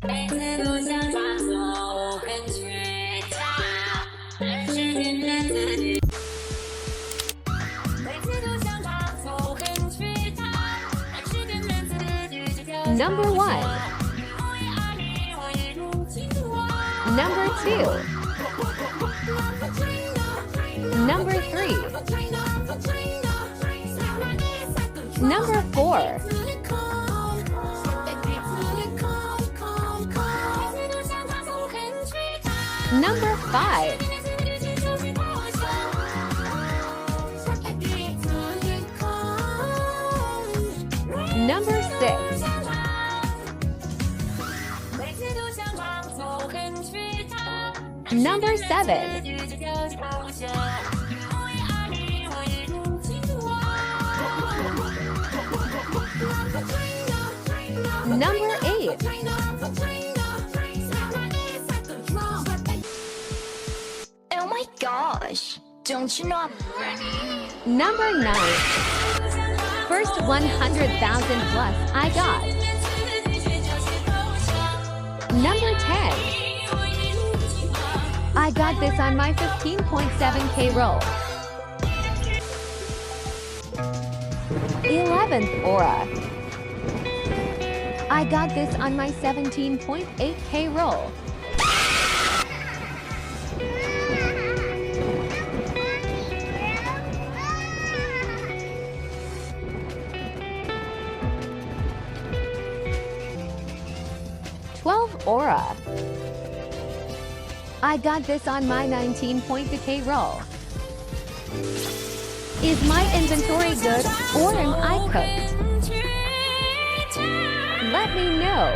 每次都想抓走跟去找，但是天天自己。每次都想抓走跟去找，但是天天自己去挑。Number 1. Number 2. Number 3. Number 4. Number 5. Number 6. Number 7. Number 8. Oh my gosh, don't you know I'm ready? Number 9. First 100,000 plus I got. Number 10. I got this on my 15.7K roll. 11th aura. I got this on my 17.8K roll. Aura. I got this on my 19.2K roll. Is my inventory good or am I cooked? Let me know.